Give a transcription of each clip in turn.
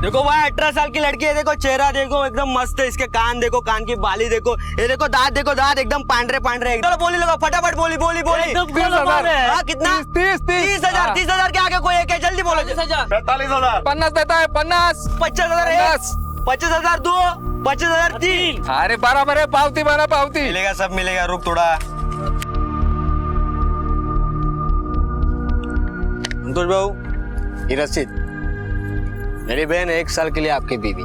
देखो भाई 18 साल की लड़की है, देखो चेहरा देखो एकदम मस्त है, इसके कान देखो, कान की बाली देखो, ये देखो दांत एकदम पांडरे पांडरे। चलो बोली लगा फटाफट, बोली बोली बोली। 30,000। हाँ कितना? 30,000। 30,000 के आगे कोई एक है, जल्दी बोलो। 45,000। 50 देता है, 50। 50,000 50,000 2, 50,000 3। अरे बराबर है, पावती बना पावती। मिलेगा, सब मिलेगा, रुक थोड़ा। संतोष बाबू, ये रसीद। मेरी बहन 1 साल के लिए आपकी बीवी।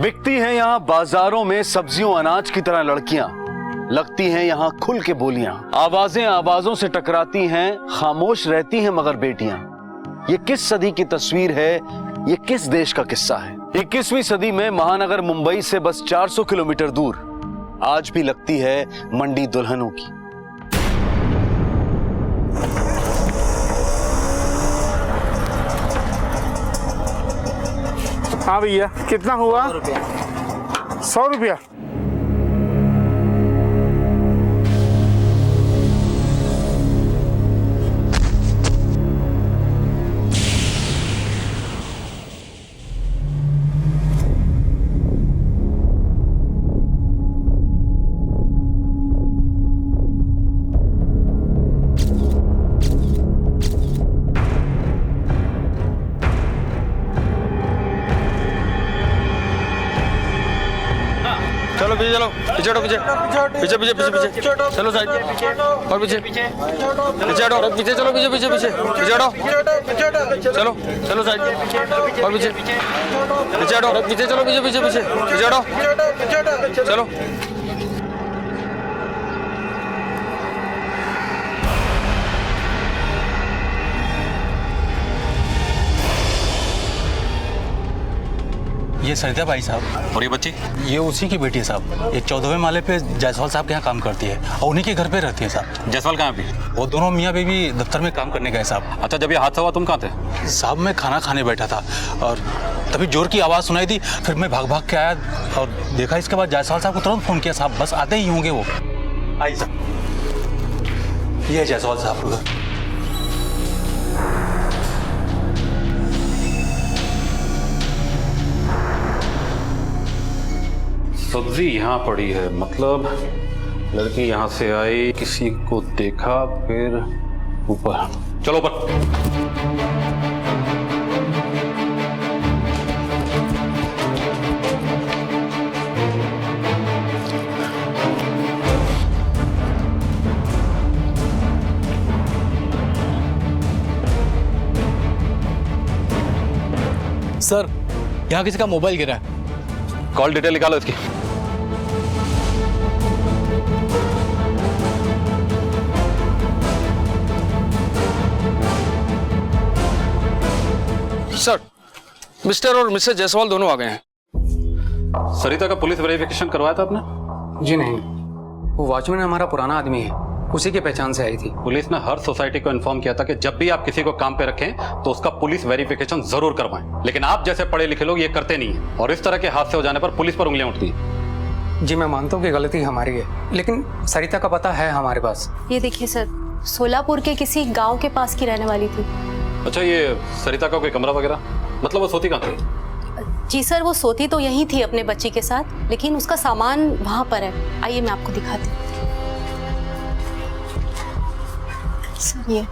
बिकती हैं यहाँ बाजारों में सब्जियों अनाज की तरह लड़कियां, लगती हैं यहाँ खुल के बोलियां, आवाजें आवाजों से टकराती हैं, खामोश रहती हैं मगर बेटियां। ये किस सदी की तस्वीर है, ये किस देश का किस्सा है? 21वीं सदी में महानगर मुंबई से बस 400 किलोमीटर दूर आज भी लगती है मंडी दुल्हनों की। हाँ भैया, कितना हुआ? 100 रुपया। चलो पीछे, चलो पीछे हटो, पीछे पीछे पीछे पीछे पीछे चलो साइड और पीछे पीछे हटो, पीछे चलो, पीछे पीछे पीछे पीछे हटो, चलो चलो साइड और पीछे पीछे हटो, पीछे चलो, पीछे पीछे पीछे पीछे हटो, चलो। ये सरिता भाई साहब। और ये बच्ची? ये उसी की बेटी है साहब। ये 14वें माले पे जायसवाल साहब के यहाँ काम करती है और उन्हीं के घर पे रहती है साहब। जायसवाल कहाँ भी? वो दोनों मियाँ बीवी दफ्तर में काम करने गए साहब। अच्छा, जब ये हादसा हुआ तुम कहाँ थे? साहब मैं खाना खाने बैठा था और तभी जोर की आवाज़ सुनाई दी, फिर मैं भाग भाग के आया और देखा। इसके बाद जायसवाल साहब को तुरंत फ़ोन किया साहब, बस आते ही होंगे वो। आई साहब, ये है जायसवाल साहब का घर। सब्जी यहाँ पड़ी है, मतलब लड़की यहाँ से आई, किसी को देखा, फिर ऊपर। चलो ऊपर। सर, यहाँ किसी का मोबाइल गिरा है। कॉल डिटेल निकालो इसकी। सर, मिस्टर और मिसेस जायसवाल दोनों आ गए हैं। सरिता का पुलिस वेरिफिकेशन करवाया था आपने? जी नहीं, वो वॉचमैन हमारा पुराना आदमी है, उसी की पहचान से आई थी। पुलिस ने हर सोसाइटी को इन्फॉर्म किया था कि जब भी आप किसी को काम पे रखें तो उसका पुलिस वेरिफिकेशन जरूर करवाएं, लेकिन आप जैसे पढ़े लिखे लोग ये करते नहीं हैं और इस तरह के हादसे हो जाने पर पुलिस पर उंगलियां उठती हैं। जी मैं मानता हूँ कि गलती हमारी है, लेकिन सरिता का पता है हमारे पास। ये देखिए सर, सोलापुर के किसी गांव के पास की रहने वाली थी। अच्छा, ये सरिता का कोई कमरा वगैरह, मतलब वो सोती कहाँ थी? जी सर, वो सोती तो यहीं थी अपने बच्ची के साथ, लेकिन उसका सामान वहां पर है। आइए मैं आपको दिखाती हूँ। सर ये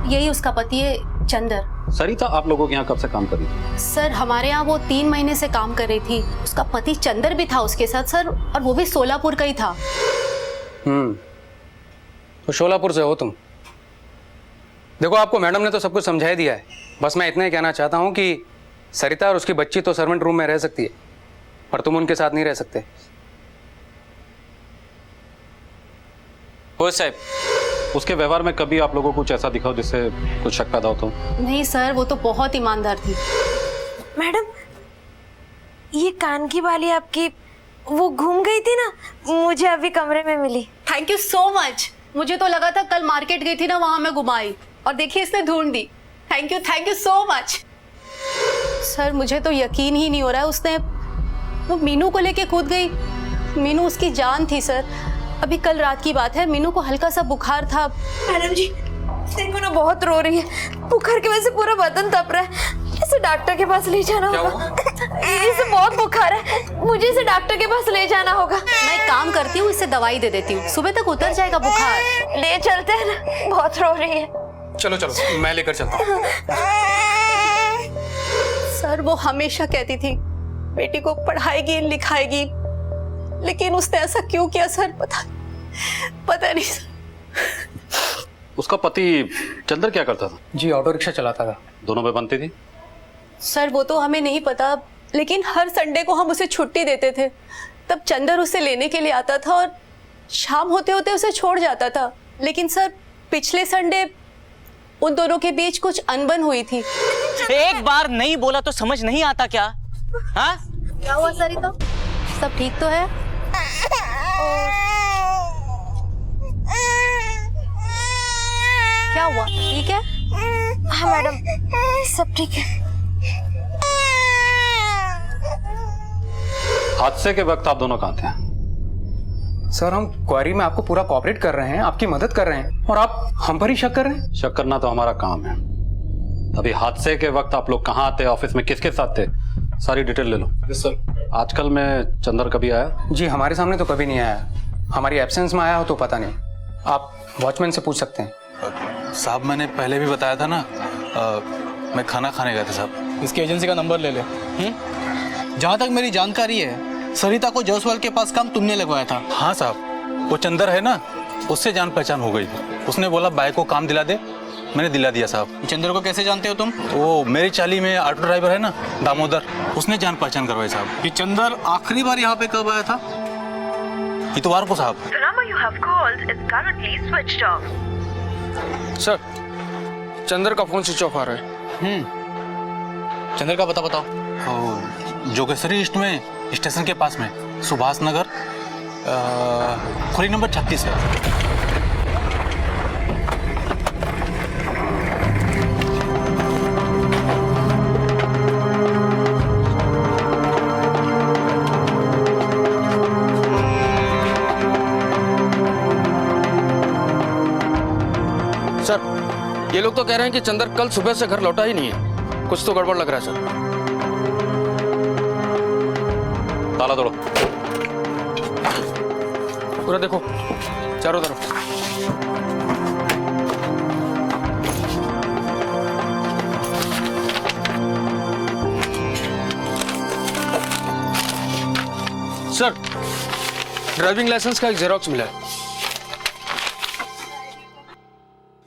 यही उसका पति है, चंदर। सरिता आप लोगों के यहाँ कब से काम कर रही थी? सर हमारे यहाँ वो 3 महीने से काम कर रही थी। उसका पति चंदर भी था उसके साथ सर, और वो भी सोलापुर का ही था। तो शोलापुर से हो तुम? देखो, आपको मैडम ने तो सब कुछ समझा ही दिया है, बस मैं इतना ही कहना चाहता हूँ कि सरिता और उसकी बच्ची तो सर्वेंट रूम में रह सकती है, पर तुम उनके साथ नहीं रह सकते। हो साहब, उसके व्यवहार में कभी आप लोगों को कुछ ऐसा दिखाओ जिससे कुछ शक पैदा हो तो? नहीं सर, वो तो बहुत ईमानदार थी। मैडम, ये कान की बाली आपकी वो घूम गई थी ना, मुझे अभी कमरे में मिली। Thank you so much. मुझे तो लगा था कल मार्केट गई थी ना, वहां मैं घुमाई। और देखिए इसने ढूंढ दी। Thank you so much. Sir मुझे तो यकीन ही नहीं हो रहा है, उसने वो मीनू को लेके कूद गई। मीनू उसकी जान थी सर। अभी कल रात की बात है, मीनू को हल्का सा बुखार था। मैडम जी देखो ना, बहुत रो रही है, बुखार की वजह से पूरा बदन तप रहा है। इसे डॉक्टर के पास ले जाना होगा। इसे बहुत बुखार है, मुझे इसे डॉक्टर के पास ले जाना होगा। मैं एक काम करती हूँ, इसे दवाई दे देती हूँ, सुबह तक उतर जाएगा बुखार। ले चलते हैं ना, बहुत रो रही है। चलो चलो मैं लेकर चलता हूँ। सर वो हमेशा कहती थी बेटी को पढ़ाएगी लिखाएगी, लेकिन उसने ऐसा क्यों किया सर? पता नहीं सर। उसका पति चंदर क्या करता था? जी ऑटो रिक्शा चलाता था। दोनों में बनती थी? सर वो तो हमें नहीं पता, लेकिन हर संडे को हम उसे छुट्टी देते थे। तब चंदर उसे लेने के लिए आता था और शाम होते होते उसे छोड़ जाता था। लेकिन सर पिछले संडे उन दोनों के बीच कुछ अनबन हुई थी। एक बार नहीं बोला तो समझ नहीं आता क्या? हाँ? क्या हुआ सरिता? सब ठीक तो है? क्या हुआ? ठीक है? हाँ मैडम सब ठीक है। हादसे के वक्त आप दोनों कहाँ थे? सर हम क्वारी में आपको पूरा कोऑपरेट कर रहे हैं, आपकी मदद कर रहे हैं, और आप हम पर ही शक कर रहे हैं। शक करना तो हमारा काम है। अभी हादसे के वक्त आप लोग कहाँ थे, ऑफिस में किसके साथ थे, सारी डिटेल ले लो। सर आजकल में चंदर कभी आया? जी हमारे सामने तो कभी नहीं आया। हमारी एब्सेंस में आया हो तो पता नहीं, आप वॉचमैन से पूछ सकते हैं। साहब मैंने पहले भी बताया था ना, मैं खाना खाने गया था साहब। इसकी एजेंसी का नंबर ले ले। जहाँ तक मेरी जानकारी है सरिता को जायसवाल के पास काम तुमने लगवाया था। हाँ साहब, वो चंदर है ना, उससे जान पहचान हो गई। उसने बोला बाइक को काम दिला दे, मैंने दिला दिया साहब। चंदर को कैसे जानते हो तुम? वो मेरी चाली में ऑटो ड्राइवर है ना दामोदर, उसने जान पहचान करवाई साहब। ये चंदर आखिरी बार यहाँ पे कब आया था? इतवार को साहब। सर चंदर का फोन स्विच ऑफ आ रहा है। चंदर का पता बताओ। जोगेश्वरी ईस्ट में, स्टेशन के पास में, सुभाष नगर, खोली नंबर 36 है। सर ये लोग तो कह रहे हैं कि चंदर कल सुबह से घर लौटा ही नहीं है। कुछ तो गड़बड़ लग रहा है सर। ताला तोड़ो। पूरा देखो चारों तरफ। सर ड्राइविंग लाइसेंस का एक जेरॉक्स मिला है।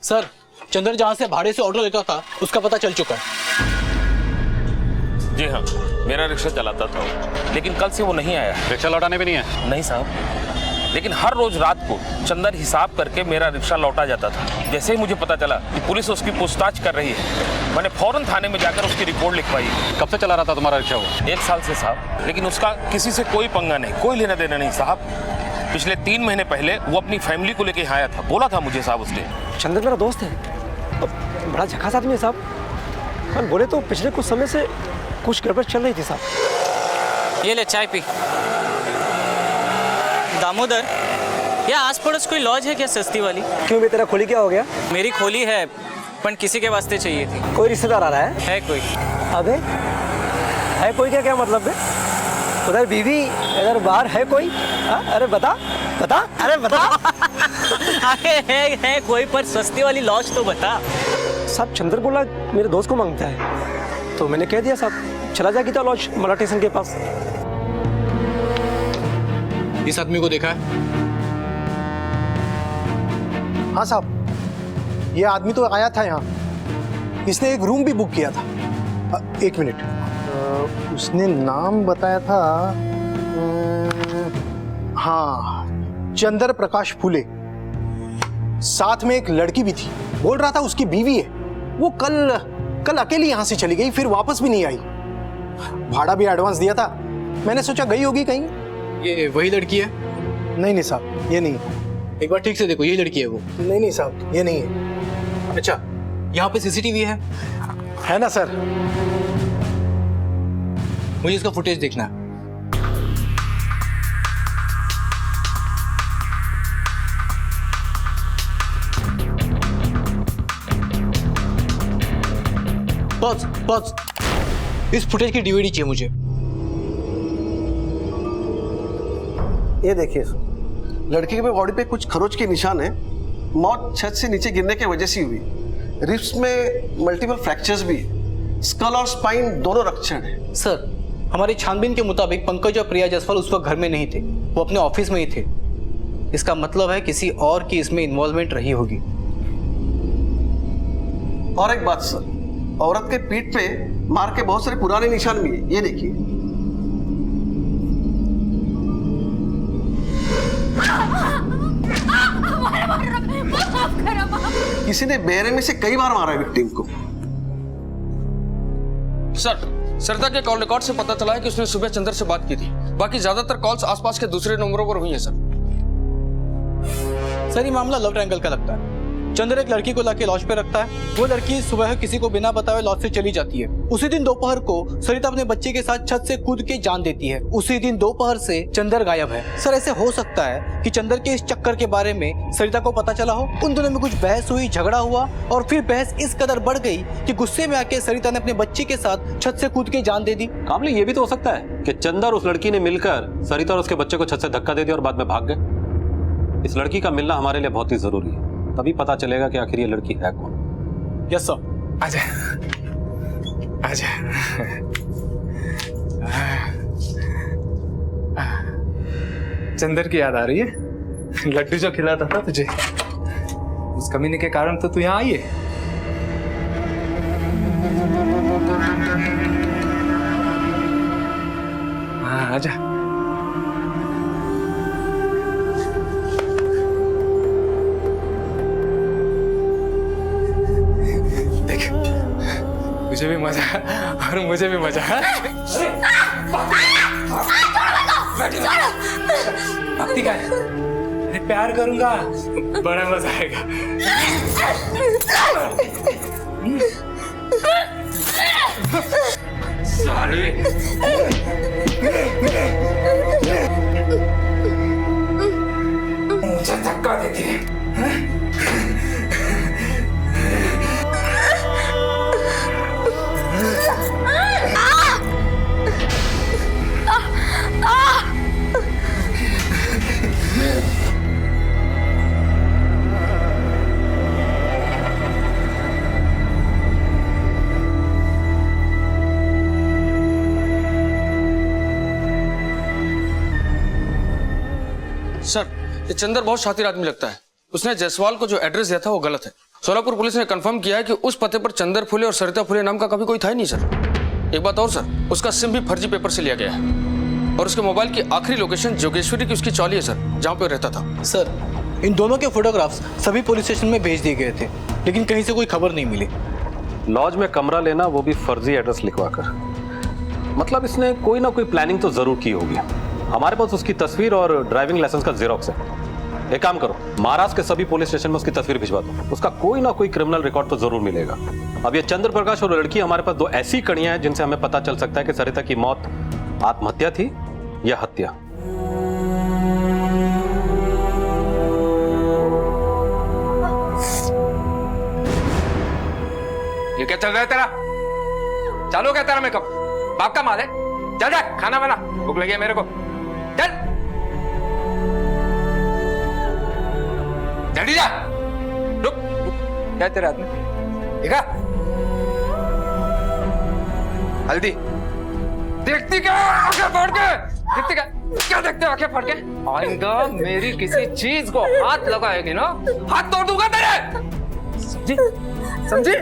सर चंदर जहाँ से भाड़े से ऑटो लेता था उसका पता चल चुका है। जी हाँ, मेरा रिक्शा चलाता था, लेकिन कल से वो नहीं आया। रिक्शा लौटाने भी नहीं है? नहीं साहब, लेकिन हर रोज रात को चंदर हिसाब करके मेरा रिक्शा लौटा जाता था। जैसे ही मुझे पता चला कि पुलिस उसकी पूछताछ कर रही है, मैंने फौरन थाने में जाकर उसकी रिपोर्ट लिखवाई। कब से चला रहा था तुम्हारा रिक्शा वो? 1 साल से साहब, लेकिन उसका किसी से कोई पंगा नहीं, कोई लेना देना नहीं साहब। पिछले 3 महीने पहले वो अपनी फैमिली को लेके यहाँ आया था, बोला था मुझे साहब उसने। चंदर मेरा दोस्त है, बड़ा झकास आदमी है साहब। और बोले तो पिछले कुछ समय से कुछ गड़बड़ चल रही थी साहब। ये ले चाय पी। दामोदर, या आस पड़ोस कोई लॉज है क्या सस्ती वाली? क्यों बे, तेरा खोली क्या हो गया? मेरी खोली है पर किसी के वास्ते चाहिए थी। कोई रिश्तेदार आ रहा है? है कोई? अबे है कोई क्या? क्या मतलब है? उधर बीवी इधर बाहर है कोई? अरे बता बता, अरे बता। अरे है कोई, पर सस्ती वाली लॉज तो बता। साहब चंदर बोला मेरे दोस्त को मांगता है, तो मैंने कह दिया साहब चला जा गीता लॉज मला स्टेशन के पास। इस आदमी को देखा है? हाँ साहब, ये आदमी तो आया था यहाँ, इसने एक रूम भी बुक किया था। 1 मिनट, उसने नाम बताया था, हाँ चंदर प्रकाश फूले। साथ में एक लड़की भी थी, बोल रहा था उसकी बीवी है। वो कल अकेली यहाँ से चली गई, फिर वापस भी नहीं आई। भाड़ा भी एडवांस दिया था, मैंने सोचा गई होगी कहीं। ये वही लड़की है? नहीं साहब, ये नहीं है। एक बार ठीक से देखो, यही लड़की है वो? नहीं साहब, ये नहीं है। अच्छा, यहाँ पे सीसीटीवी है ना सर? मुझे इसका फुटेज देखना है। बॉस, इस फुटेज की डीवीडी चाहिए मुझे। ये देखिए सर, लड़की के बॉडी पे कुछ खरोच के निशान है। मौत छत से नीचे गिरने की वजह से हुई। रिब्स में मल्टीपल फ्रैक्चर्स भी है। स्कल और स्पाइन दोनों रक्चर्ड है। सर, हमारी छानबीन के मुताबिक पंकज और प्रिया जायसवाल उस वक्त घर में नहीं थे, वो अपने ऑफिस में ही थे। इसका मतलब है किसी और की इसमें इन्वॉल्वमेंट रही होगी। और एक बात सर, औरत के पीठ पे मार के बहुत सारे पुराने निशान भी है। ये देखिए। किसी ने बेरहमी से कई बार मारा है विक्टिम को। सर, सरिता के कॉल रिकॉर्ड से पता चला है कि उसने सुबह चंदर से बात की थी। बाकी ज्यादातर कॉल्स आसपास के दूसरे नंबरों पर हुई हैं सर, ये मामला लव ट्रायंगल का लगता है। चंदर एक लड़की को लाके लॉज पे रखता है। वो लड़की सुबह किसी को बिना बताए लॉज से चली जाती है। उसी दिन दोपहर को सरिता अपने बच्चे के साथ छत से कूद के जान देती है। उसी दिन दोपहर से चंदर गायब है। सर, ऐसे हो सकता है कि चंदर के इस चक्कर के बारे में सरिता को पता चला हो, उन दोनों में कुछ बहस हुई, झगड़ा हुआ और फिर बहस इस कदर बढ़ गई कि गुस्से में आके सरिता ने अपने बच्चे के साथ छत से कूद के जान दे दी। कामले, ये भी तो हो सकता है कि चंदर और उस लड़की ने मिलकर सरिता और उसके बच्चे को छत से धक्का दे दिया और बाद में भाग गए। इस लड़की का मिलना हमारे लिए बहुत ही जरूरी है, तभी पता चलेगा कि आखिर ये लड़की है कौन। Yes sir. आजा आजा। चंदर की याद आ रही है? लड्डू जो खिलाता था तुझे, उस कमीने के कारण तो तू यहाँ आई है। हाँ आजा। मुझे भी मजा और मुझे भी मजा। भक्ति का अरे प्यार करूंगा, बड़ा मजा आएगा। साले मुझे धक्का देती है। सर, ये चंदर बहुत शातिर आदमी लगता है। उसने जायसवाल को जो एड्रेस दिया था वो गलत है। सोलापुर पुलिस ने कंफर्म किया है कि उस पते पर चंदर फुले और सरिता फुले नाम का कभी कोई था ही नहीं सर। एक बात और सर, उसका सिम भी फर्जी पेपर से लिया गया है और उसके मोबाइल की आखिरी लोकेशन जोगेश्वरी की उसकी चौली है सर, जहाँ पे रहता था। सर, इन दोनों के फोटोग्राफ्स सभी पुलिस स्टेशन में भेज दिए गए थे, लेकिन कहीं से कोई खबर नहीं मिली। लॉज में कमरा लेना, वो भी फर्जी एड्रेस लिखवाकर। मतलब इसने कोई ना कोई प्लानिंग तो जरूर की होगी। हमारे पास उसकी तस्वीर और ड्राइविंग लाइसेंस का जेरोक्स है। एक काम करो, महाराष्ट्र के सभी पुलिस स्टेशन में उसकी तस्वीर भिजवा दो। उसका कोई ना कोई क्रिमिनल रिकॉर्ड तो जरूर मिलेगा। अब ये चंद्र प्रकाश और लड़की, हमारे पास दो ऐसी कड़ियां हैं जिनसे हमें पता चल सकता है कि सरिता की मौत आत्महत्या थी या हत्या। ये क्या चल रहा है तेरा? चालू क्या तेरा मेकअप? बाप का माल है? चल जा, खाना बना, भूख लगी है मेरे को। चल जल्दी जा। रुक, क्या तेरे हाथ में? देखा? हल्दी। देखती क्या आंखें फाड़ के? देखती क्या देखते हो आंखें फाड़ के? आइंदा मेरी किसी चीज को हाथ लगाएगी ना, हाथ तोड़ दूंगा तेरे। समझी? समझी?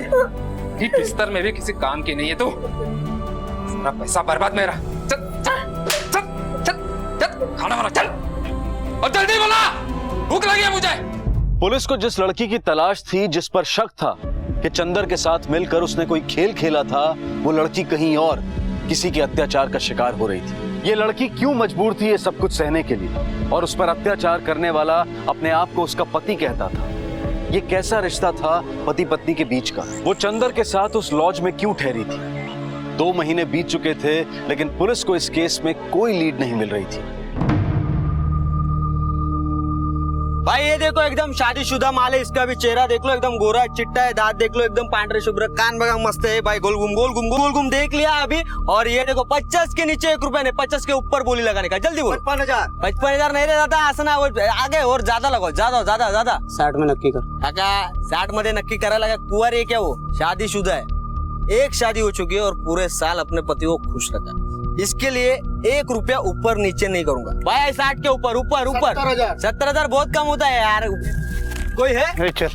ये बिस्तर में भी किसी काम की नहीं है तू। सारा पैसा बर्बाद मेरा। चल चल चल चल चल, खाना बना चल और जल्दी बना, भूख लगी है मुझे। पुलिस को जिस लड़की की तलाश थी, जिस पर शक था कि चंदर के साथ मिलकर उसने कोई खेल खेला था, वो लड़की कहीं और किसी के अत्याचार का शिकार हो रही थी। ये लड़की क्यों मजबूर थी ये सब कुछ सहने के लिए, और उस पर अत्याचार करने वाला अपने आप को उसका पति कहता था। ये कैसा रिश्ता था पति पत्नी के बीच का? वो चंदर के साथ उस लॉज में क्यों ठहरी थी? 2 महीने बीत चुके थे लेकिन पुलिस को इस केस में कोई लीड नहीं मिल रही थी। भाई ये देखो एकदम शादीशुदा माल है, इसका भी चेहरा देख लो, एकदम गोरा चिट्टा है, दांत देख लो एकदम पांडरे शुभ्र, कान बगा मस्त है भाई, गोल घूम देख लिया अभी। और ये देखो 50 के नीचे 1 रुपया नहीं, 50 के ऊपर बोली लगाने का, जल्दी बोल। 55,000 नहीं रहता आसना, आगे और ज्यादा लगाओ, ज्यादा 60 में नक्की कर। काका 60 मध्ये नक्की करायला लगा, कुंवारी है क्या वो? शादीशुदा है, 1 शादी हो चुकी है और पूरे साल अपने पति को खुश रखा। इसके लिए 1 रुपया ऊपर नीचे नहीं करूंगा भाई, 60 के ऊपर 70,000 बहुत कम होता है यार। कोई है? चल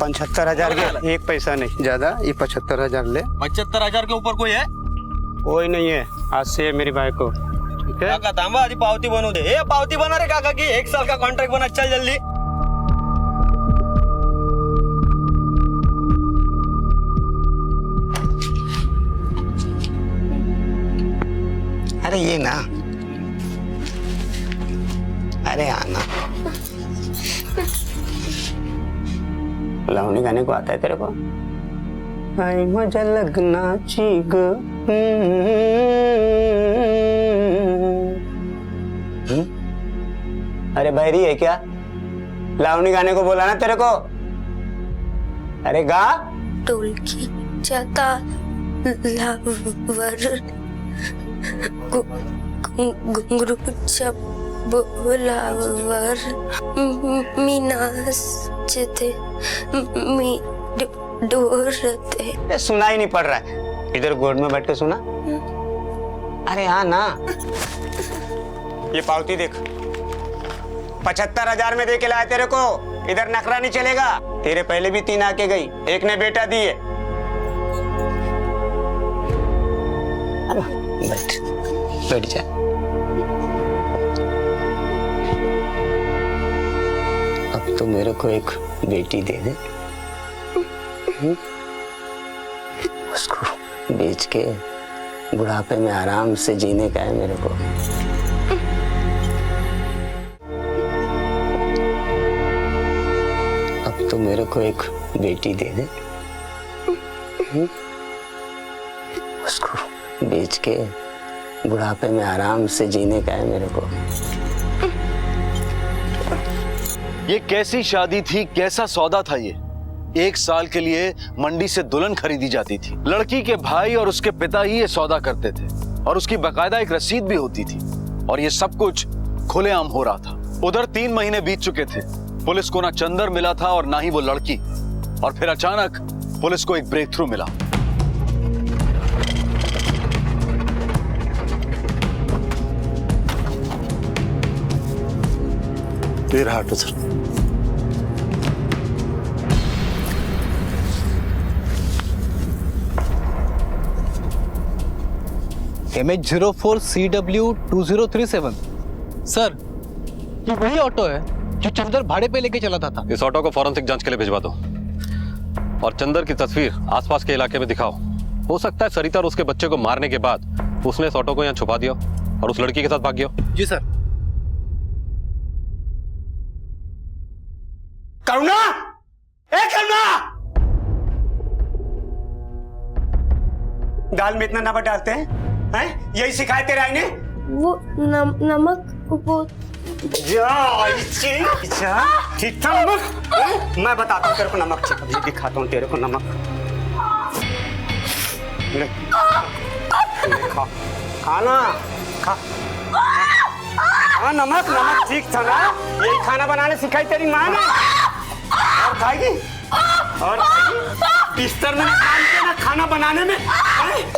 75,000 के 1 पैसा नहीं ज्यादा, ये 75,000 ले। 75,000 के ऊपर कोई है? कोई नहीं है, आज से मेरी बाइक को। ठीक है काका थांबा, आधी पावती बनवू दे। ये पावती बना रे काका की, 1 साल का कॉन्ट्रैक्ट बना, चल जल्दी। अरे ये ना, अरे आना। लावणी गाने को आता है तेरे को? आई मजा लग्नाची ग। अरे बहरी है क्या? लावणी गाने को बोला ना तेरे को? अरे गा। ढोलकी जाता लावर घुंगरूच्या बोलावर मी नाचते मी डोरते। सुनाई नहीं पड़ रहा है, इधर गोद में बैठ के सुना। अरे हाँ ना, ये पावती देख, 75,000 में दे के लाया तेरे को। इधर नखरा नहीं चलेगा, तेरे पहले भी 3 आके गई, एक ने बेटा दिए। बैठ जा। अब तो मेरे को एक बेटी दे दे, उसको बेच के बुढ़ापे में आराम से जीने का है मेरे को। अब तो मेरे को एक बेटी दे दे, उसको बेच के बुढ़ापे में आराम से जीने का है मेरे को। ये कैसी शादी थी, कैसा सौदा था ये? 1 साल के लिए मंडी से दुल्हन खरीदी जाती थी। लड़की के भाई और उसके पिता ही ये सौदा करते थे और उसकी बकायदा एक रसीद भी होती थी, और ये सब कुछ खुलेआम हो रहा था। उधर 3 महीने बीत चुके थे, पुलिस को ना चंदर मिला था और ना ही वो लड़की, और फिर अचानक पुलिस को एक ब्रेक थ्रू मिला। रहा ऑटो सर। MH04CW2037 सर, ये वही ऑटो है जो चंदर भाड़े पे लेके चला था। इस ऑटो को फॉरेंसिक जांच के लिए भिजवा दो और चंदर की तस्वीर आसपास के इलाके में दिखाओ। हो सकता है सरिता और उसके बच्चे को मारने के बाद उसने इस ऑटो को यहाँ छुपा दिया और उस लड़की के साथ भाग गया। जी सर। करुणा, ए करुणा, दाल में इतना नमक डालते हैं? यही सिखाए तेरे आई ने? वो नमक वो ठीक था नमक। मैं बताता हूँ तेरे को नमक, अभी दिखाता हूँ तेरे को नमक। ले, खा, खाना खा। हाँ नमक ठीक था ना, यही खाना बनाने सिखाई तेरी माँ ने। और खाएगी और बिस्तर में काम किया ना खाना बनाने में।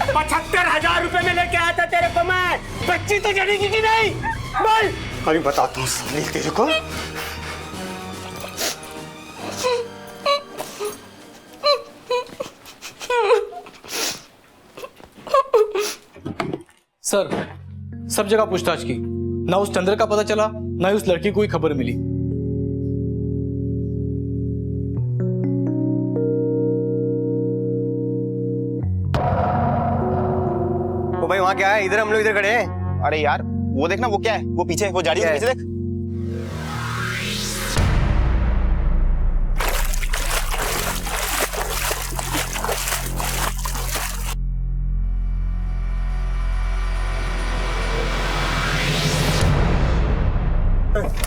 75,000 रुपए में लेके आया था तेरे को मैं, बच्ची तो जड़ेगी कि नहीं बोल। अभी बताता हूँ सुनील तेरे को। सर, सब जगह पूछताछ की, ना उस चंद्र का पता चला, ना ही उस लड़की को कोई खबर मिली। ओ भाई वहाँ क्या है? इधर हम लोग इधर खड़े हैं। अरे यार वो देखना, वो क्या है? वो पीछे, वो झाड़ी के पीछे देख।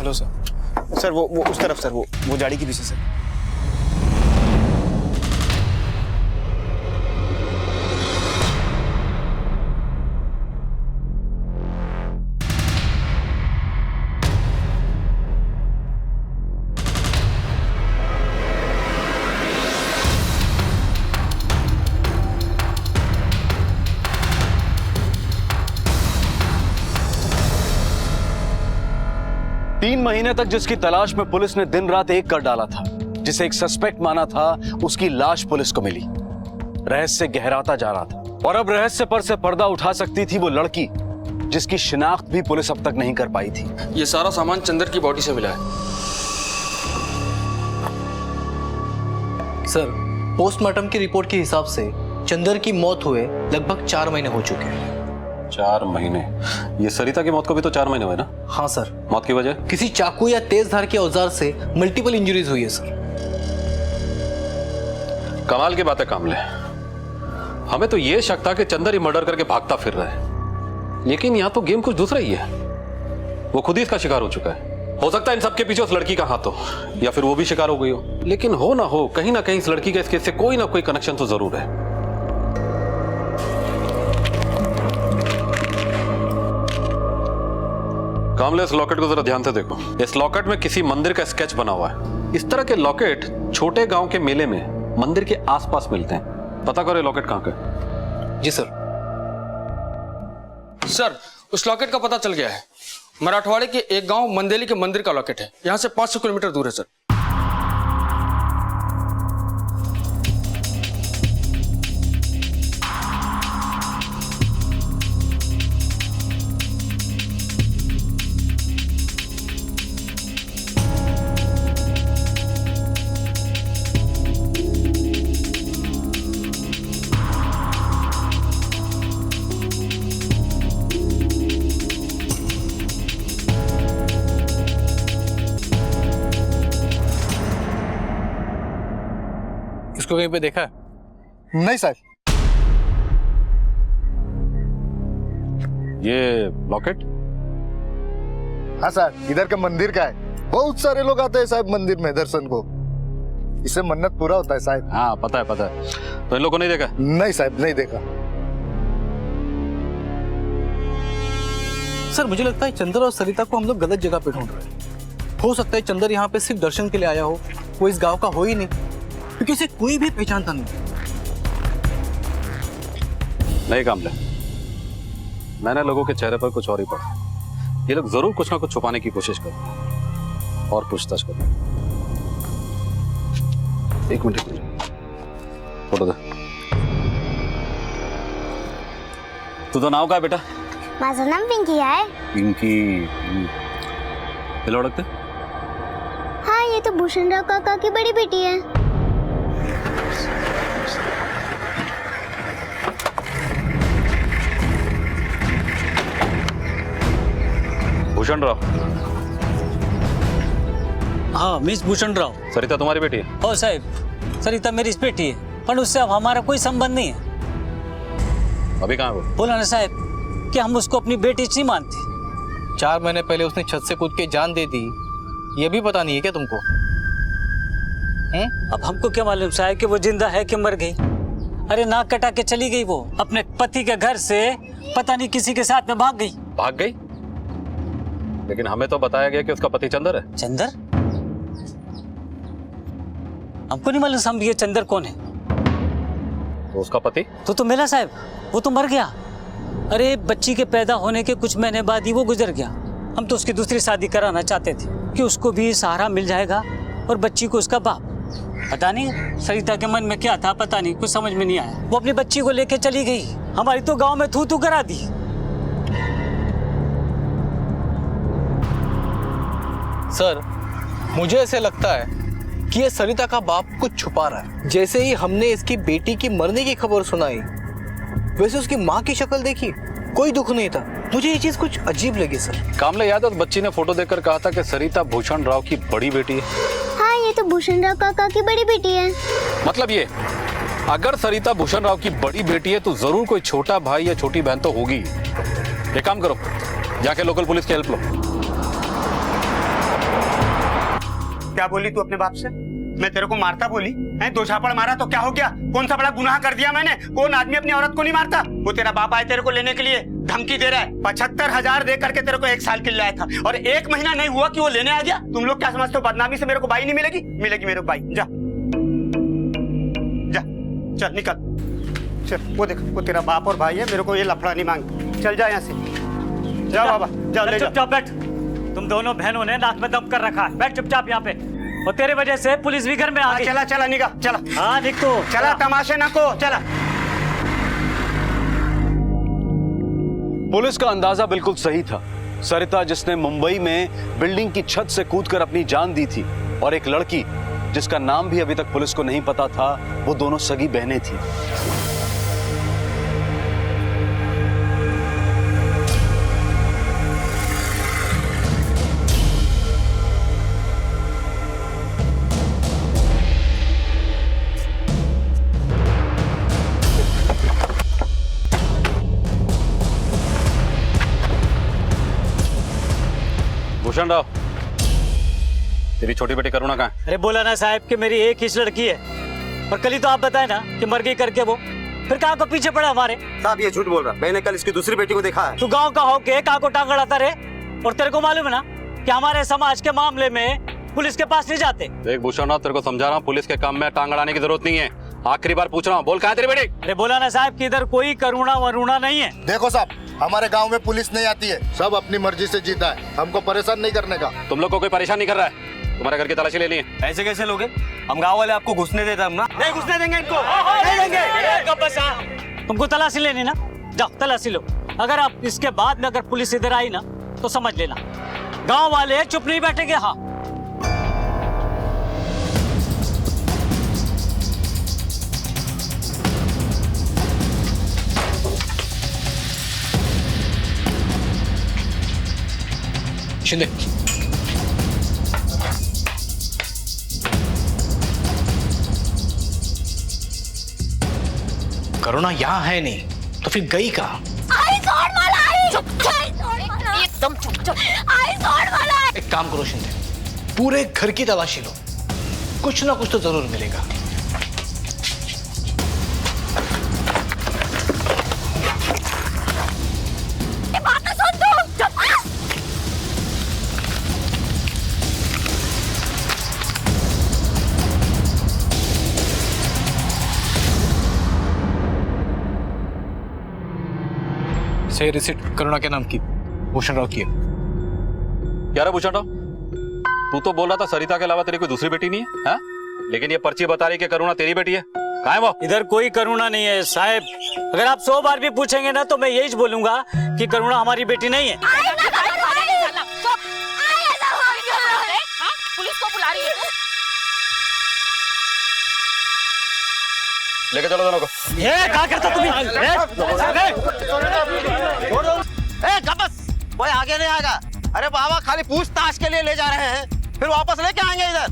Hello sir. सर वो उस तरफ सर, वो गाड़ी के पीछे सर। तीन महीने तक जिसकी तलाश में पुलिस ने दिन रात एक कर डाला था, जिसे एक सस्पेक्ट माना था, उसकी लाश पुलिस को मिली। रहस्य गहराता जा रहा था और अब रहस्य पर से पर्दा उठा सकती थी वो लड़की जिसकी शिनाख्त भी पुलिस अब तक नहीं कर पाई थी। ये सारा सामान चंदर की बॉडी से मिला है। सर, पोस्टमार्टम की रिपोर्ट के हिसाब से चंदर की मौत हुए लगभग 4 महीने हो चुके हैं। 4 महीने? ये सरिता की मौत को भी तो 4 महीने हुए ना? हाँ सर। मौत की वजह? किसी चाकू या तेज धार के औजार से मल्टीपल इंजरीज हुई है सर। कमाल की बात है कामले, हमें तो ये शक था कि चंदर ही मर्डर करके भागता फिर रहा है, लेकिन यहाँ तो गेम कुछ दूसरा ही है। वो खुद ही इसका शिकार हो चुका है। हो सकता है इन सबके पीछे उस लड़की का हाथ हो, या फिर वो भी शिकार हो गई हो, लेकिन हो ना हो, कहीं ना कहीं इस लड़की का इस केस से कोई ना कोई कनेक्शन तो जरूर है। कामले, इस लॉकेट को जरा ध्यान से देखो। इस लॉकेट में किसी मंदिर का स्केच बना हुआ है। इस तरह के लॉकेट छोटे गांव के मेले में मंदिर के आसपास मिलते हैं। पता करो ये लॉकेट कहाँ का है। जी सर। सर, उस लॉकेट का पता चल गया है। मराठवाड़े के एक गांव मंदेली के मंदिर का लॉकेट है। यहाँ से 500 किलोमीटर दूर है सर। इसको कहीं पे देखा है? नहीं सर। ये लॉकेट? हाँ सर, इधर का मंदिर का है। बहुत सारे लोग आते हैं साहब मंदिर में दर्शन को। इससे मन्नत पूरा होता है साहब। हाँ पता है पता है। तो इन लोगों को नहीं देखा? नहीं साहब, नहीं देखा। सर, मुझे लगता है चंदर और सरिता को हम लोग गलत जगह पे ढूंढ रहे हैं। हो सकता है चंदर यहाँ पे सिर्फ दर्शन के लिए आया हो, वो इस गांव का हो ही नहीं, क्योंकि इसे कोई भी पहचानता नहीं कामले, मैंने लोगों के चेहरे पर कुछ और ही पढ़ा। ये लोग जरूर कुछ ना कुछ छुपाने की कोशिश कर रहे हैं और पूछताछ कर रहे हैं। एक मिनट फोटो दे। तुझं नाव काय बेटा? माझं नाम पिंकी आहे। पिंकी, तिला ओळखते? हाँ, ये तो भूषणराव काका की बड़ी बेटी है। भूषणराव? हाँ, मिस भूषणराव। सरिता तुम्हारी बेटी है? हो साहब, सरिता मेरी बेटी है, पर उससे अब हमारा कोई संबंध नहीं है। अभी कहाँ है वो? बोला ना साहब कि हम उसको अपनी बेटी नहीं मानते। 4 महीने पहले उसने छत से कूद के जान दे दी, ये भी पता नहीं है क्या तुमको? अब हमको क्या मालूम साहब कि वो जिंदा है कि मर गई। अरे नाक कटा के चली गई वो अपने पति के घर से, पता नहीं किसी के साथ में भाग गई। भाग गई? लेकिन हमें तो बताया गया कि उसका पति चंदर है। चंदर? हमको नहीं मालूम साहब ये चंदर कौन है। तो उसका पति? तो मिला साहब, वो तो मर गया। अरे बच्ची के पैदा होने के कुछ महीने बाद ही वो गुजर गया। हम तो उसकी दूसरी शादी कराना चाहते थे कि उसको भी सहारा मिल जाएगा और बच्ची को उसका बाप। पता नहीं सरिता के मन में क्या था, पता नहीं, कुछ समझ में नहीं आया। वो अपनी बच्ची को लेके चली गई, हमारी तो गांव में थू थू करा दी। सर, मुझे ऐसे लगता है कि ये सरिता का बाप कुछ छुपा रहा है। जैसे ही हमने इसकी बेटी की मरने की खबर सुनाई, वैसे उसकी माँ की शक्ल देखी, कोई दुख नहीं था। मुझे ये चीज कुछ अजीब लगी सर। कामले, याद है उस बच्ची ने फोटो देखकर कहा था कि सरिता भूषणराव की बड़ी बेटी है? हाँ, ये तो भूषणराव काका की बड़ी बेटी है। मतलब ये, अगर सरिता भूषणराव की बड़ी बेटी है तो जरूर कोई छोटा भाई या छोटी बहन तो होगी। एक काम करो, जाके लोकल पुलिस की हेल्प लो। क्या बोली तू अपने बाप से? मैं तेरे को मारता बोली है? 2 झापड़ मारा तो क्या हो गया? कौन सा बड़ा गुनाह कर दिया मैंने? कौन आदमी अपनी औरत को नहीं मारता? वो तेरा बाप आए तेरे को लेने के लिए, धमकी दे रहा है। 75,000 दे करके तेरे को 1 साल के लिए लाया था और 1 महीना नहीं हुआ कि वो लेने आ गया। तुम लोग क्या समझते हो बदनामी से मेरे को बाई नहीं मिलेगी? मिलेगी मेरे को बाई। जा जा, चल निकल, चल। वो देख, वो तेरा बाप और भाई है, मेरे को ये लफड़ा नहीं मांग। चल जा यहाँ से, जाओ बाबा, जाओ ले जाओ। चुपचाप बैठ। तुम दोनों बहनों ने नाक में दम कर रखा है। बैठ चुपचाप यहाँ पे। और तेरे वजह से पुलिस भी घर में आ गई। चला चला निका, चला। हाँ निक तो चला, तमाशे न को, चला। पुलिस का अंदाजा बिल्कुल सही था। सरिता जिसने मुंबई में बिल्डिंग की छत से कूदकर अपनी जान दी थी, और एक लड़की जिसका नाम भी अभी तक पुलिस को नहीं पता था, वो दोनों सगी बहनें थी। भूषण राव, तेरी छोटी बेटी करुणा कहाँ है? अरे बोला ना साहब कि मेरी एक ही लड़की है, और कल ही तो आप बताए ना कि मर गई करके वो, फिर कहाँ को पीछे पड़ा हमारे? साहब ये झूठ बोल रहा, मैंने कल इसकी दूसरी बेटी को देखा है। तू गांव का होके कहाँ को टांग अड़ाता रे? और तेरे को मालूम है ना कि हमारे समाज के मामले में पुलिस के पास नहीं जाते। देख भूषण राव, तेरे को समझा रहा हूँ, पुलिस के काम में टांग अड़ाने की जरूरत नहीं है। आखिरी बार पूछ रहा हूँ, बोल कहाँ है तेरी बेटी? अरे बोला ना साहब कि इधर कोई करुणा वरुणा नहीं है। देखो साहब, हमारे गांव में पुलिस नहीं आती है, सब अपनी मर्जी से जीता है, हमको परेशान नहीं करने का। तुम लोग को कोई परेशान नहीं कर रहा है? तुम्हारे घर की तलाशी ले ली है। ऐसे कैसे लोगे? हम गाँव वाले आपको घुसने देते हम ना? नहीं घुसने देंगे इनको, नहीं देंगे। तुमको तलाशी लेनी ना, जाओ तलाशी लो। अगर आप इसके बाद में अगर पुलिस इधर आई ना तो समझ लेना गांव वाले चुप नहीं बैठेंगे। हाँ शिंदे, करुणा यहाँ है नहीं तो फिर गई कहाँ? एकदम चुप। एक काम करो शिंदे, पूरे घर की तलाशी लो, कुछ ना कुछ तो जरूर मिलेगा। सही रिसिप्ट करुणा के नाम की, भूषण राव की है। क्या रे भूषण राव, तू तो बोल रहा था सरिता के अलावा तेरी कोई दूसरी बेटी नहीं है, हाँ? लेकिन ये पर्ची बता रही कि करुणा तेरी बेटी है। कहाँ है वो? इधर कोई करुणा नहीं है साहब। अगर आप 100 बार भी पूछेंगे ना तो मैं यही बोलूंगा कि करुणा हमारी बेटी नहीं है। पुलिस को बुला रही है। लेके चलो दोनों को। ये क्या करता तुम? कोई आगे नहीं आएगा। अरे बाबा खाली पूछताछ के लिए ले जा रहे हैं, फिर वापस लेके आएंगे इधर।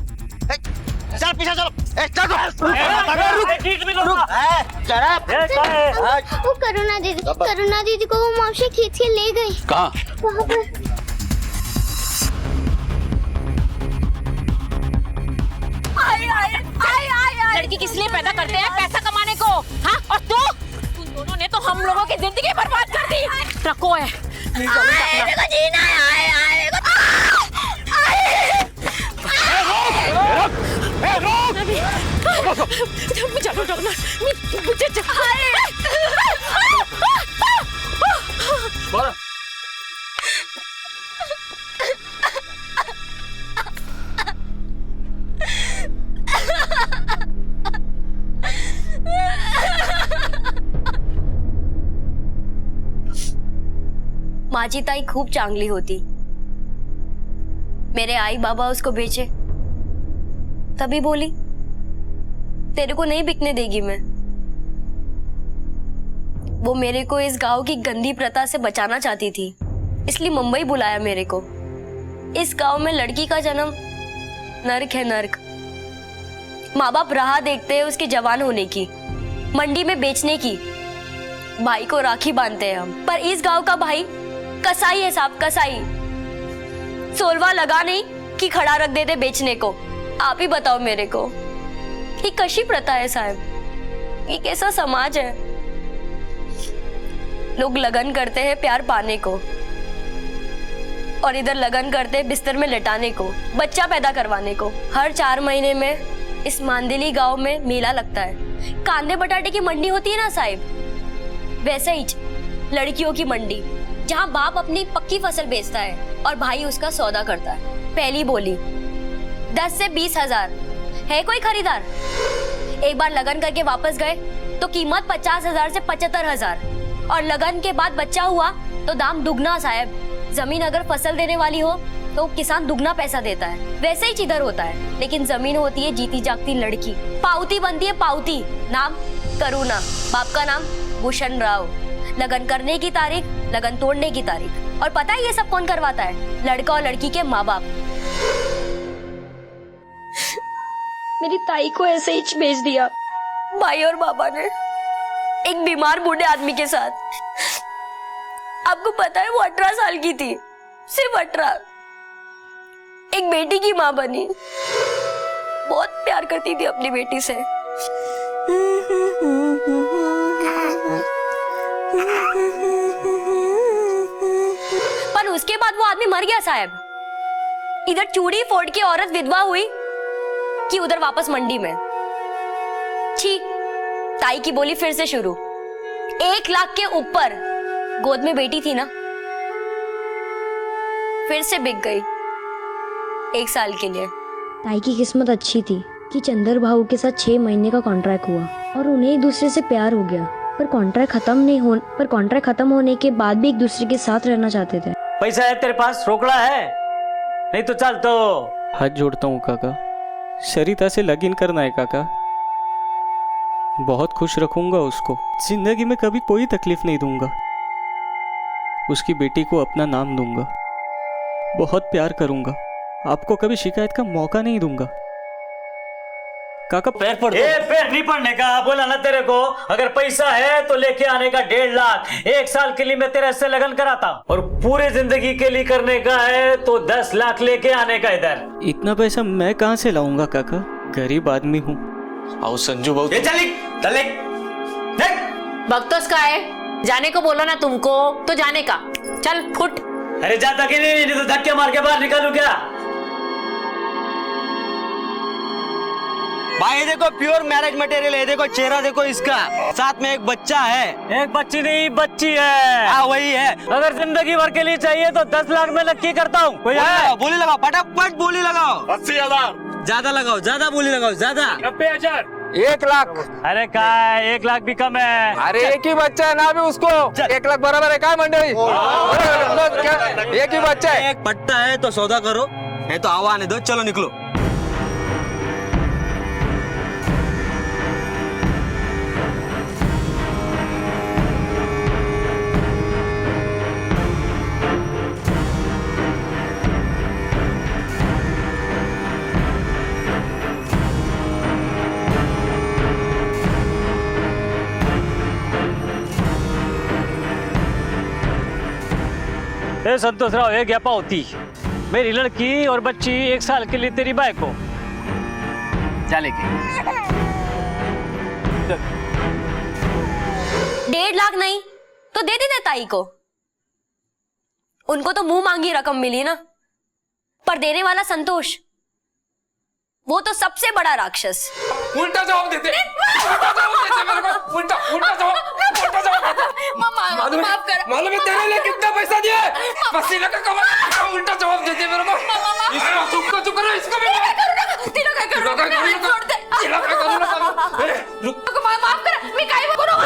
चल पीछे चलो। वो करुणा दीदी को वो मौसी खींच के ले गई। कहाँ? वहाँ पर। लड़की किस लिए पैदा करते हैं? पैसा कमाने को। हाँ, और तुम दोनों ने तो हम लोगों की जिंदगी बर्बाद कर दी। ट्रको है। जीना है। चलो माझी ताई खूप चांगली होती। मेरे आई बाबा उसको बेचे, तभी बोली तेरे को नहीं बिकने देगी मैं। वो मेरे को इस गांव की गंदी प्रथा से बचाना चाहती थी, इसलिए मुंबई बुलाया मेरे को। इस गांव में लड़की का जन्म नर्क है, नर्क। माँ बाप राह देखते हैं उसके जवान होने की, मंडी में बेचने की। भाई को राखी बांधते हैं हम, पर इस गांव का भाई कसाई है साहब, कसाई। सोलवा लगा नहीं कि खड़ा रख देते बेचने को। आप ही बताओ मेरे को, ये कशी प्रथा है साहब? ये कैसा समाज है? लोग लगन करते हैं प्यार पाने को, और इधर लगन करते हैं बिस्तर में लेटाने को, बच्चा पैदा करवाने को। हर 4 महीने में इस मांदेली गांव में मेला लगता है। कांदे बटाटे की मंडी होती है ना साहब, वैसे ही लड़कियों की मंडी, जहां बाप अपनी पक्की फसल बेचता है और भाई उसका सौदा करता है। पहली बोली 10 से 20 हजार। है कोई खरीदार? एक बार लगन करके वापस गए तो कीमत 50 हजार से 75 हजार, और लगन के बाद बच्चा हुआ तो दाम दुगना साहब। जमीन अगर फसल देने वाली हो तो किसान दुगना पैसा देता है। वैसे ही इधर होता है, लेकिन जमीन होती है जीती जागती लड़की, पाउती बनती है पाउती। नाम करुणा, बाप का नाम भूषण राव। लगन करने की तारीख, लगन तोड़ने की तारीख। और पता है ये सब कौन करवाता है? लड़का और लड़की के माँ बाप। मेरी ताई को ऐसे ही भेज दिया भाई और बाबा ने, एक बीमार बूढ़े आदमी के साथ। आपको पता है वो 18 साल की थी, सिर्फ 18। एक बेटी की माँ बनी, बहुत प्यार करती थी अपनी बेटी से। पर उसके बाद वो आदमी मर गया साहब। इधर चूड़ी फोड़ के औरत विधवा हुई कि उधर वापस मंडी में। छी, ताई की बोली फिर से शुरू। 1 लाख के ऊपर गोद में बेटी थी ना, फिर से बिक गई 1 साल के लिए। ताई की किस्मत अच्छी थी कि चंदर भाऊ के साथ 6 महीने का कॉन्ट्रैक्ट हुआ और उन्हें एक दूसरे से प्यार हो गया। पर कॉन्ट्रैक्ट खत्म होने के बाद भी एक दूसरे के साथ रहना चाहते थे। पैसा है तेरे पास? रोकड़ा है? नहीं तो चल। तो हाथ जोड़ता हूँ काका, सरिता से लगन करना है काका। बहुत खुश रखूंगा उसको, जिंदगी में कभी कोई तकलीफ नहीं दूंगा। उसकी बेटी को अपना नाम दूंगा, बहुत प्यार करूंगा, आपको कभी शिकायत का मौका नहीं दूंगा। काका पैर पड़। पैर नहीं पड़ने का बोला ना तेरे को। अगर पैसा है तो लेके आने का 1.5 लाख। 1 साल के लिए मैं तेरे से लगन कराता हूँ, और पूरे जिंदगी के लिए करने का है तो 10 लाख लेके आने का। इधर इतना पैसा मैं कहाँ से लाऊंगा काका, गरीब आदमी हूँ। आओ संजू बाबू, बख्तोस का है, जाने को बोलो ना तुमको तो जाने का। चल फुट। अरे जाता कि नहीं तो धक्के मार के बाहर निकालू क्या? भाई देखो प्योर मैरिज मटेरियल है, देखो चेहरा देखो इसका, साथ में एक बच्चा है। एक बच्ची नहीं, बच्ची है। हाँ वही है। अगर जिंदगी भर के लिए चाहिए तो 10 लाख में नक्की करता हूँ। बोली लगाओ, फटाफट बोली लगाओ। 80,000 ज्यादा लगाओ, ज्यादा बोली लगाओ, ज्यादा। 90,000 1 लाख। अरे का 1 लाख भी कम है। अरे एक ही बच्चा है ना अभी उसको। 1 लाख बराबर है क्या मंडली? एक ही बच्चा है। एक पट्टा है तो सौदा करो, नहीं तो आवा आने दो। चलो निकलो। संतोष राव, एक ज्ञापा होती मेरी लड़की और बच्ची 1 साल के लिए तेरी बाई को चलेगी। 1.5 लाख नहीं तो दे देते ताई को। उनको तो मुंह मांगी रकम मिली ना, पर देने वाला संतोष, वो तो सबसे बड़ा राक्षस। उल्टा जवाब देते, उल्टा जवाब। मालूम है तेरे लिए कितना पैसा दिया है? पसीने का कमाल, उल्टा जवाब देते मेरे को। इसको चुप करो, इसको भी माफ कर, मैं काई करो।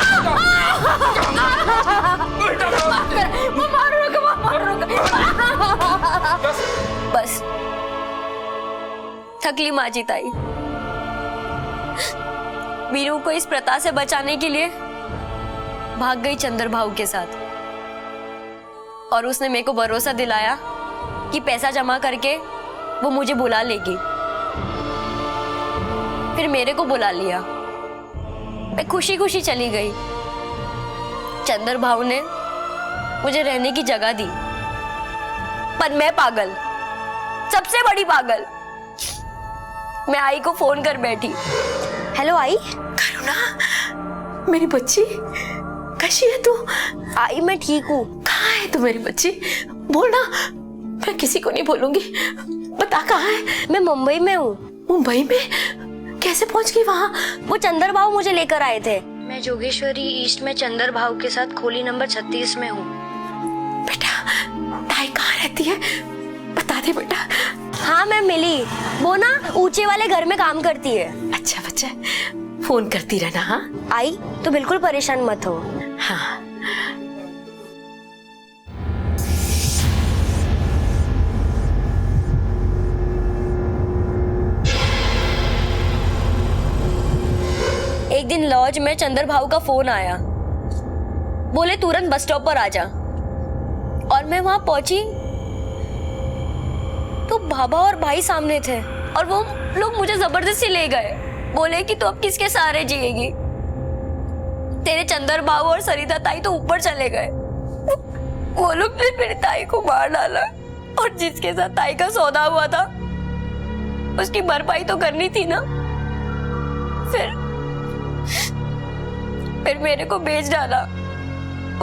बस थकली माजी ताई। वीरू को इस प्रथा से बचाने के लिए भाग गई चंदर भाऊ के साथ, और उसने मेरे को भरोसा दिलाया कि पैसा जमा करके वो मुझे बुला लेगी। फिर मेरे को बुला लिया, मैं खुशी खुशी चली गई। चंदर भाऊ ने मुझे रहने की जगह दी, पर मैं पागल, सबसे बड़ी पागल, मैं आई को फोन कर बैठी। हेलो आई। करुणा, मेरी बच्ची कैसी है तू? आई मैं ठीक हूँ। कहाँ है तू मेरी बच्ची? बोलना, मैं किसी को नहीं बोलूंगी। बता कहाँ है? मैं मुंबई में हूँ। मुंबई में? कैसे पहुँच गई वहाँ? वो चंदर भाव मुझे लेकर आए थे। मैं जोगेश्वरी ईस्ट में चंदर भाव के साथ खोली नंबर 36 में हूँ। बेटा, ताई कहाँ रहती है? बता दे बेटा। हाँ मैं मिली, वो ना ऊंचे वाले घर में काम करती है। अच्छा बच्चा, फोन करती रहना। हाँ आई तो बिल्कुल परेशान मत हो। हाँ। एक दिन लॉज में चंदर भाऊ का फोन आया, बोले तुरंत बस स्टॉप पर आ जा। और मैं वहां पहुंची तो बाबा और भाई सामने थे और वो लोग मुझे जबरदस्ती ले गए। बोले कि तू अब किसके सहारे जिएगी? तेरे चंदर बाबू और सरिता ताई तो ऊपर चले गए। वो लोग ने मेरी ताई को मार डाला और जिसके साथ ताई का सौदा हुआ था उसकी भरपाई तो करनी थी ना। फिर मेरे को बेच डाला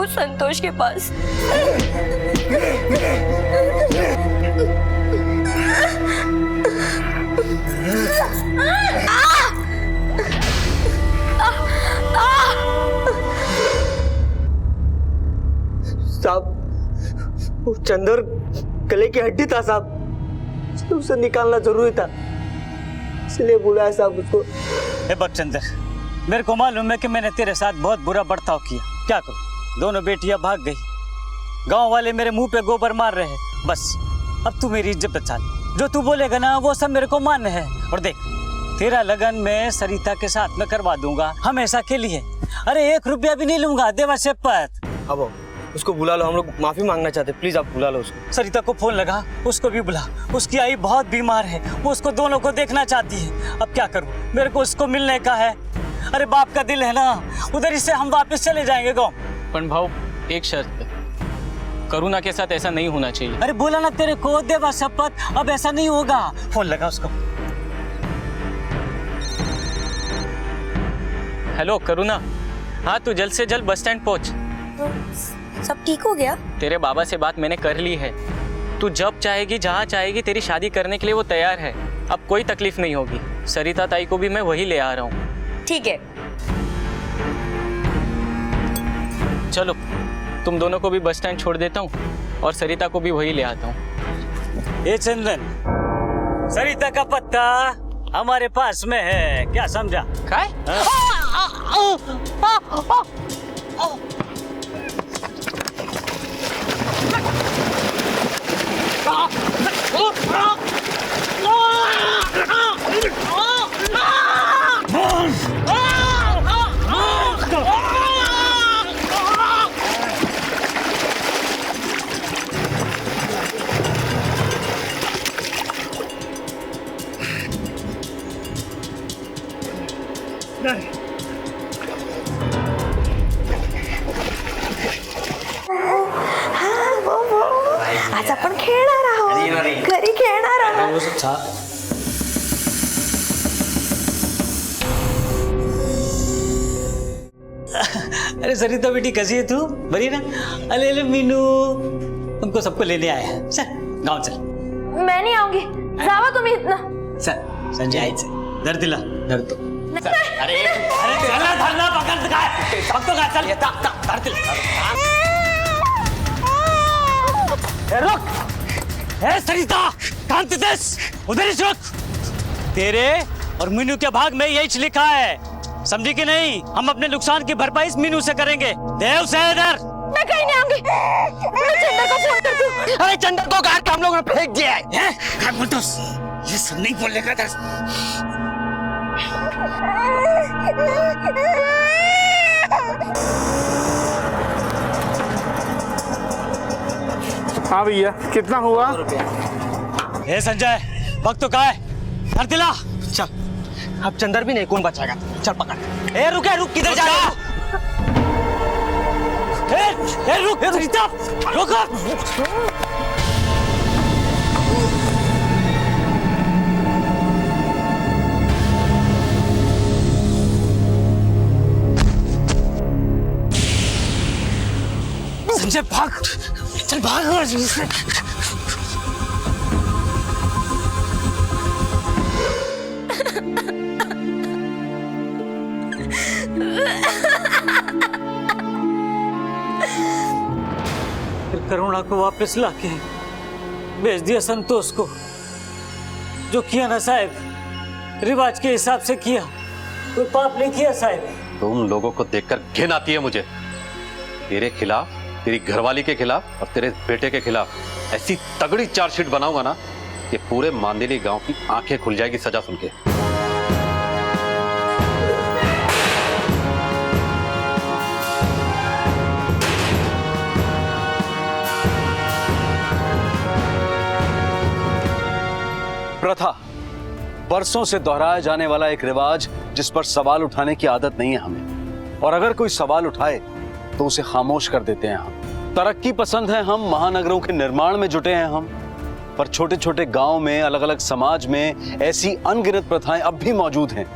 उस संतोष के पास। साहब, वो चंदर गले की हड्डी था साहब, उसे निकालना जरूरी था, इसलिए बुलाया साहब उसको। चंदर, मेरे को मालूम है कि मैंने तेरे साथ बहुत बुरा बर्ताव किया। क्या करूं, दोनों बेटियां भाग गई, गांव वाले मेरे मुंह पे गोबर मार रहे हैं। बस अब तू मेरी इज्जत बचा ले, जो तू बोलेगा ना वो सब मेरे को मान्य है। और देख, तेरा लगन मैं सरिता के साथ में करवा दूंगा, हमेशा के लिए। अरे 1 रुपया भी नहीं लूंगा, देवा शपथ। अब उसको बुला लो, हम लोग माफी मांगना चाहते, प्लीज आप बुला लो उसको। सरिता को फोन लगा, उसको भी बुला। उसकी आई बहुत बीमार है, वो उसको दोनों को देखना चाहती है। अब क्या करूं, मेरे को उसको मिलने का है। अरे बाप का दिल है ना, उधर से हम वापस चले जाएंगे गाँव। पण भाव, एक शर्त पे, करुणा के साथ ऐसा नहीं होना चाहिए। अरे बोला ना तेरे को, देवा शपथ, अब ऐसा नहीं होगा। फोन लगा उसको। हेलो करुणा, हाँ तू जल्द से जल्द बस स्टैंड पहुंच। सब ठीक हो गया? तेरे बाबा से बात मैंने कर ली है, तू जब चाहेगी जहाँ चाहेगी तेरी शादी करने के लिए वो तैयार है। अब कोई तकलीफ नहीं होगी। सरिता ताई को भी मैं वही ले आ रहा हूँ। ठीक है, चलो तुम दोनों को भी बस स्टैंड छोड़ देता हूँ और सरिता को भी वही ले आता हूँ। ये चंदन, सरिता का पत्ता हमारे पास में है, क्या समझा? आज आपण खेळणार आहोत, घरी खेळणार आहोत। अरे सरिता बेटी कैसी है तू? बड़ी ना? अले अले मीनू, तुमको सबको लेने आया है। चल गाँव चल। मैं नहीं आऊंगी, जावा तुम्ही इतना। चल संजय आई से धर दिला, धर तो। अरे चला धरना पकड़ काय, पकड़ का चल, धर दिला। रुक, ए सरिता, कांति देश, उधर ही रुक। तेरे और मीनू के भाग में यही लिखा है, समझी कि नहीं? हम अपने नुकसान की भरपाई मीनू से करेंगे। देव से इधर। मैं कहीं नहीं आऊंगी, मैं चंदर को फोन करती हूँ। अरे चंदर को घर के हम लोगों ने फेंक दिया है। क्या बोलते हो? ये सब नहीं बोलने का दर्द। हाँ भैया, कितना हुआ? ए संजय, वक्त तो कहाँ है? धर दिला। चल, अब चंदर भी नहीं, कौन बचाएगा? चल पकड़। ए रुक, रुक, किधर जा रहा? ए रुक, सरिता, रुक। संजय भाग, चल भाग। फिर करुणा को वापस लाके भेज दिया संतोष को। जो किया ना साहब, रिवाज के हिसाब से किया, कोई पाप नहीं किया साहब। तुम लोगों को देखकर घिन आती है मुझे। तेरे खिलाफ, तेरी घरवाली के खिलाफ और तेरे बेटे के खिलाफ ऐसी तगड़ी चार्जशीट बनाऊंगा ना कि पूरे मांदेली गांव की आंखें खुल जाएगी सजा सुन के। प्रथा, बरसों से दोहराया जाने वाला एक रिवाज जिस पर सवाल उठाने की आदत नहीं है हमें, और अगर कोई सवाल उठाए तो उसे खामोश कर देते हैं हम। तरक्की पसंद है हम, महानगरों के निर्माण में जुटे हैं हम, पर छोटे छोटे गांव में, अलग अलग समाज में ऐसी अनगिनत प्रथाएं अब भी मौजूद हैं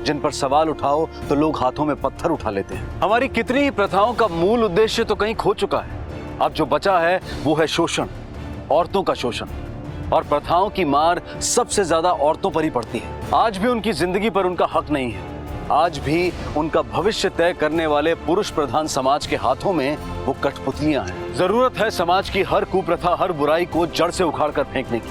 जिन पर सवाल उठाओ तो लोग हाथों में पत्थर उठा लेते हैं। हमारी कितनी ही प्रथाओं का मूल उद्देश्य तो कहीं खो चुका है। अब जो बचा है वो है शोषण, औरतों का शोषण, और प्रथाओं की मार सबसे ज्यादा औरतों पर ही पड़ती है। आज भी उनकी जिंदगी पर उनका हक नहीं है। आज भी उनका भविष्य तय करने वाले पुरुष प्रधान समाज के हाथों में वो कठपुतलियां हैं। जरूरत है समाज की हर कुप्रथा, हर बुराई को जड़ से उखाड़ कर फेंकने की,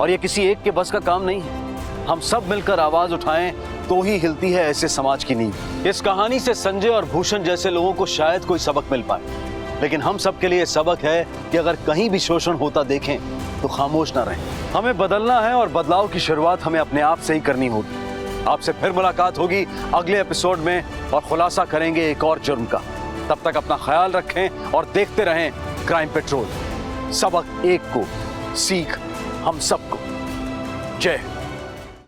और ये किसी एक के बस का काम नहीं है। हम सब मिलकर आवाज उठाएं तो ही हिलती है ऐसे समाज की नींव। इस कहानी से संजय और भूषण जैसे लोगों को शायद कोई सबक मिल पाए, लेकिन हम सब के लिए सबक है कि अगर कहीं भी शोषण होता देखें तो खामोश ना रहें। हमें बदलना है और बदलाव की शुरुआत हमें अपने आप से ही करनी होगी। आपसे फिर मुलाकात होगी अगले एपिसोड में और खुलासा करेंगे एक और जुर्म का। तब तक अपना ख्याल रखें और देखते रहें क्राइम पेट्रोल। सबक एक को, सीख हम सबको। जय हिंद।